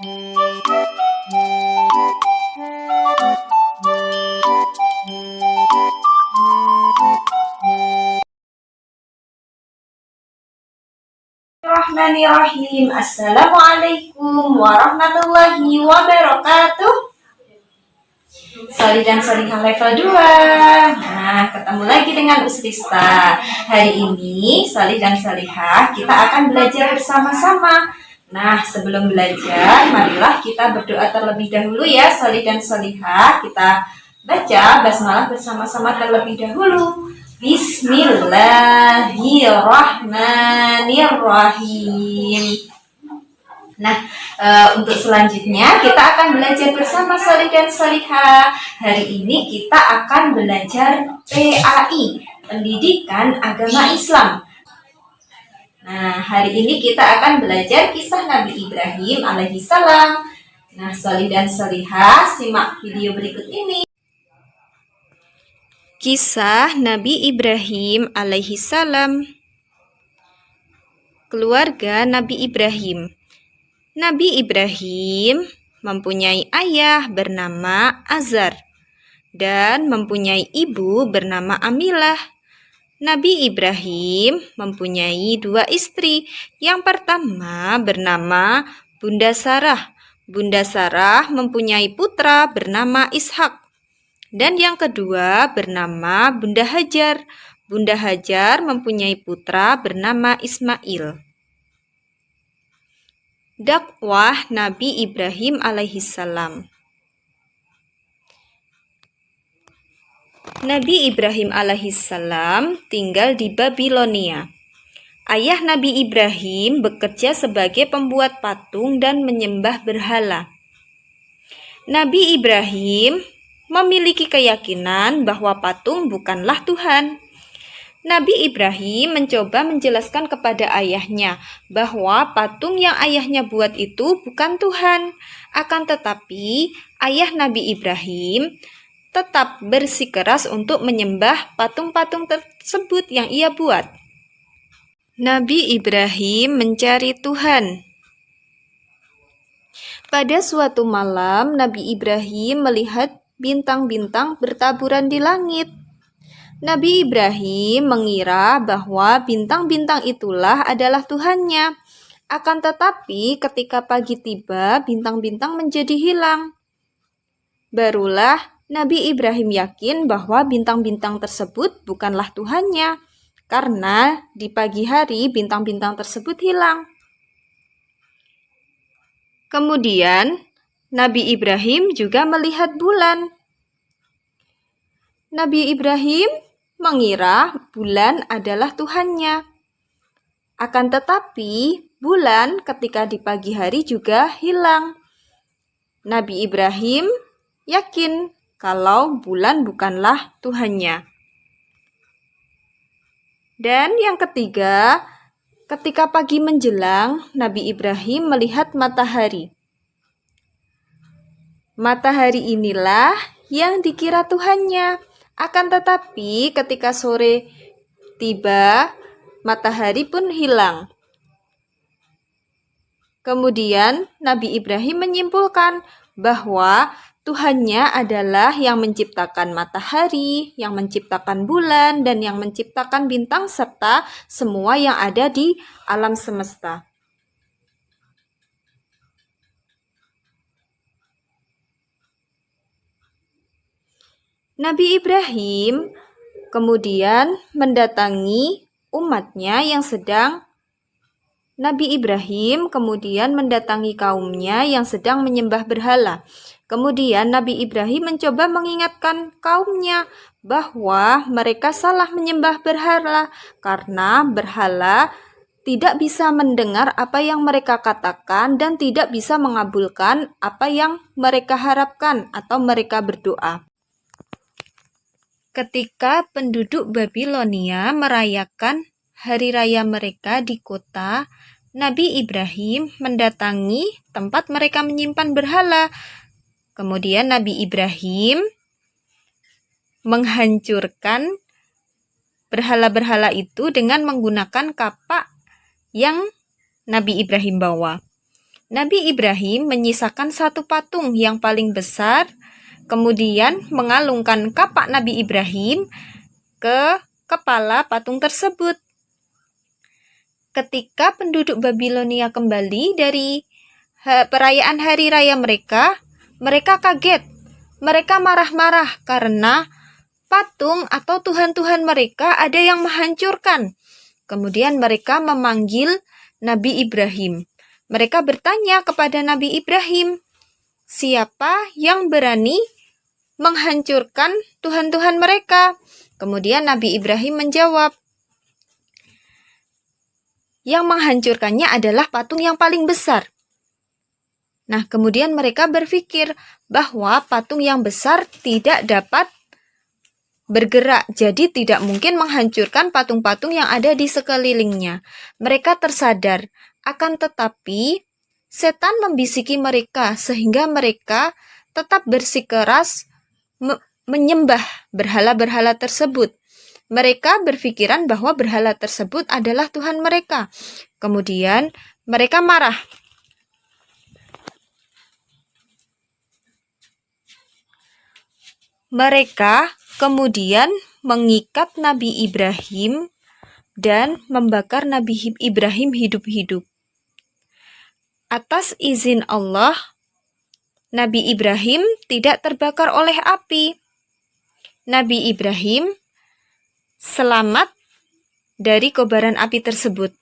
Bismillahirrahmanirrahim. Assalamualaikum warahmatullahi wabarakatuh. Soli dan solihah level 2. Nah, ketemu lagi dengan Ustrista. Hari ini Soli dan solihah kita akan belajar bersama-sama. Nah, sebelum belajar, marilah kita berdoa terlebih dahulu ya, Soli dan solihah. Kita baca basmalah bersama-sama terlebih dahulu. Bismillahirrahmanirrahim. Nah, untuk selanjutnya kita akan belajar bersama Soli dan solihah. Hari ini kita akan belajar PAI, Pendidikan Agama Islam. Nah, hari ini kita akan belajar kisah Nabi Ibrahim alaihissalam. Nah, Soli dan solihah, simak video berikut ini. Kisah Nabi Ibrahim alaihissalam. Keluarga Nabi Ibrahim. Nabi Ibrahim mempunyai ayah bernama Azar dan mempunyai ibu bernama Amilah. Nabi Ibrahim mempunyai 2 istri. Yang pertama bernama Bunda Sarah. Bunda Sarah mempunyai putra bernama Ishak. Dan yang kedua bernama Bunda Hajar. Bunda Hajar mempunyai putra bernama Ismail. Dakwah Nabi Ibrahim alaihissalam. Nabi Ibrahim alaihissalam tinggal di Babilonia. Ayah Nabi Ibrahim bekerja sebagai pembuat patung dan menyembah berhala. Nabi Ibrahim memiliki keyakinan bahwa patung bukanlah Tuhan. Nabi Ibrahim mencoba menjelaskan kepada ayahnya bahwa patung yang ayahnya buat itu bukan Tuhan. Akan tetapi, ayah Nabi Ibrahim tetap bersikeras untuk menyembah patung-patung tersebut yang ia buat. Nabi Ibrahim mencari Tuhan. Pada suatu malam, Nabi Ibrahim melihat bintang-bintang bertaburan di langit. Nabi Ibrahim mengira bahwa bintang-bintang itulah adalah Tuhannya. Akan tetapi ketika pagi tiba, bintang-bintang menjadi hilang. Barulah Nabi Ibrahim yakin bahwa bintang-bintang tersebut bukanlah Tuhannya, karena di pagi hari bintang-bintang tersebut hilang. Kemudian Nabi Ibrahim juga melihat bulan. Nabi Ibrahim mengira bulan adalah Tuhannya. Akan tetapi, bulan ketika di pagi hari juga hilang. Nabi Ibrahim yakin kalau bulan bukanlah Tuhannya. Dan yang ketiga, ketika pagi menjelang, Nabi Ibrahim melihat matahari. Matahari inilah yang dikira Tuhannya. Akan tetapi ketika sore tiba, matahari pun hilang. Kemudian Nabi Ibrahim menyimpulkan bahwa Tuhannya adalah yang menciptakan matahari, yang menciptakan bulan, dan yang menciptakan bintang serta semua yang ada di alam semesta. Nabi Ibrahim kemudian mendatangi umatnya yang sedang kaumnya yang sedang menyembah berhala. Kemudian Nabi Ibrahim mencoba mengingatkan kaumnya bahwa mereka salah menyembah berhala karena berhala tidak bisa mendengar apa yang mereka katakan dan tidak bisa mengabulkan apa yang mereka harapkan atau mereka berdoa. Ketika penduduk Babilonia merayakan hari raya mereka di kota, Nabi Ibrahim mendatangi tempat mereka menyimpan berhala. Kemudian Nabi Ibrahim menghancurkan berhala-berhala itu dengan menggunakan kapak yang Nabi Ibrahim bawa. Nabi Ibrahim menyisakan satu patung yang paling besar, kemudian mengalungkan kapak Nabi Ibrahim ke kepala patung tersebut. Ketika penduduk Babilonia kembali dari perayaan hari raya mereka, mereka kaget. Mereka marah-marah karena patung atau tuhan-tuhan mereka ada yang menghancurkan. Kemudian mereka memanggil Nabi Ibrahim. Mereka bertanya kepada Nabi Ibrahim, siapa yang berani menghancurkan tuhan-tuhan mereka? Kemudian Nabi Ibrahim menjawab, yang menghancurkannya adalah patung yang paling besar. Nah, kemudian mereka berpikir bahwa patung yang besar tidak dapat bergerak, jadi tidak mungkin menghancurkan patung-patung yang ada di sekelilingnya. Mereka tersadar, akan tetapi setan membisiki mereka sehingga mereka tetap bersikeras menyembah berhala-berhala tersebut. Mereka berpikiran bahwa berhala tersebut adalah Tuhan mereka. Kemudian mereka marah. Mereka kemudian mengikat Nabi Ibrahim dan membakar Nabi Ibrahim hidup-hidup. Atas izin Allah, Nabi Ibrahim tidak terbakar oleh api. Nabi Ibrahim selamat dari kobaran api tersebut.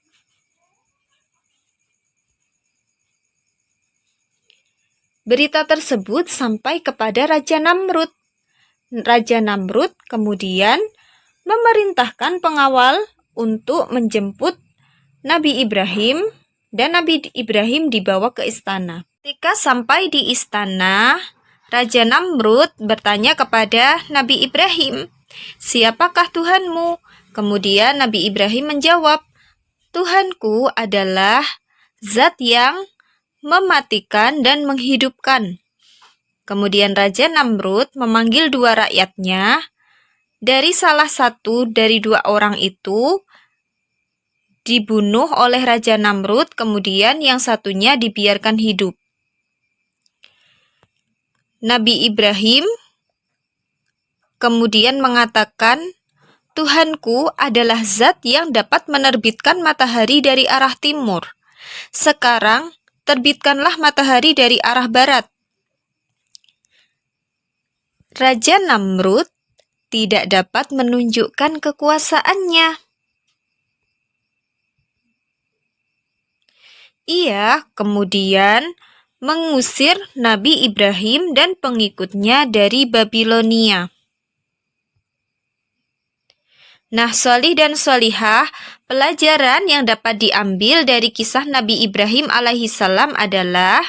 Berita tersebut sampai kepada Raja Namrud. Raja Namrud kemudian memerintahkan pengawal untuk menjemput Nabi Ibrahim, dan Nabi Ibrahim dibawa ke istana. Ketika sampai di istana, Raja Namrud bertanya kepada Nabi Ibrahim, siapakah Tuhanmu? Kemudian Nabi Ibrahim menjawab, Tuhanku adalah zat yang mematikan dan menghidupkan. Kemudian Raja Namrud memanggil dua rakyatnya. Dari salah satu dari dua orang itu dibunuh oleh Raja Namrud, kemudian yang satunya dibiarkan hidup. Nabi Ibrahim kemudian mengatakan, Tuhanku adalah zat yang dapat menerbitkan matahari dari arah timur. Sekarang, terbitkanlah matahari dari arah barat. Raja Namrud tidak dapat menunjukkan kekuasaannya. Ia kemudian mengusir Nabi Ibrahim dan pengikutnya dari Babilonia. Nah, sholih dan sholihah, pelajaran yang dapat diambil dari kisah Nabi Ibrahim alaihissalam adalah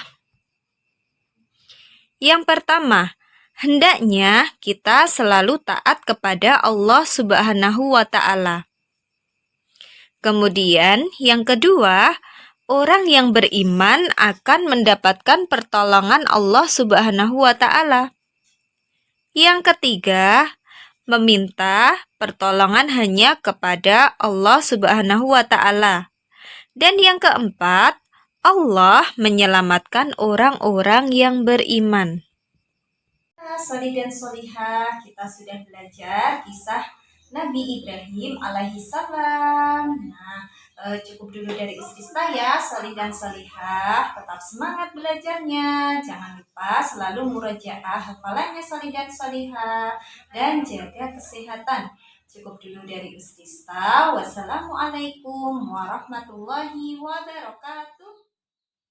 yang pertama, hendaknya kita selalu taat kepada Allah Subhanahu wa Ta'ala. Kemudian, yang kedua, orang yang beriman akan mendapatkan pertolongan Allah Subhanahu wa Ta'ala. Yang ketiga, meminta pertolongan hanya kepada Allah Subhanahu wa Ta'ala. Dan yang keempat, Allah menyelamatkan orang-orang yang beriman. Sholih dan sholihah, kita sudah belajar kisah Nabi Ibrahim alaihissalam. Nah, cukup dulu dari Ustaz ya, sholih dan sholihah. Tetap semangat belajarnya. Jangan lupa selalu murojaah hafalannya sholih dan sholihah. Dan jaga kesehatan. Cukup dulu dari Ustaz. Wassalamualaikum warahmatullahi wabarakatuh.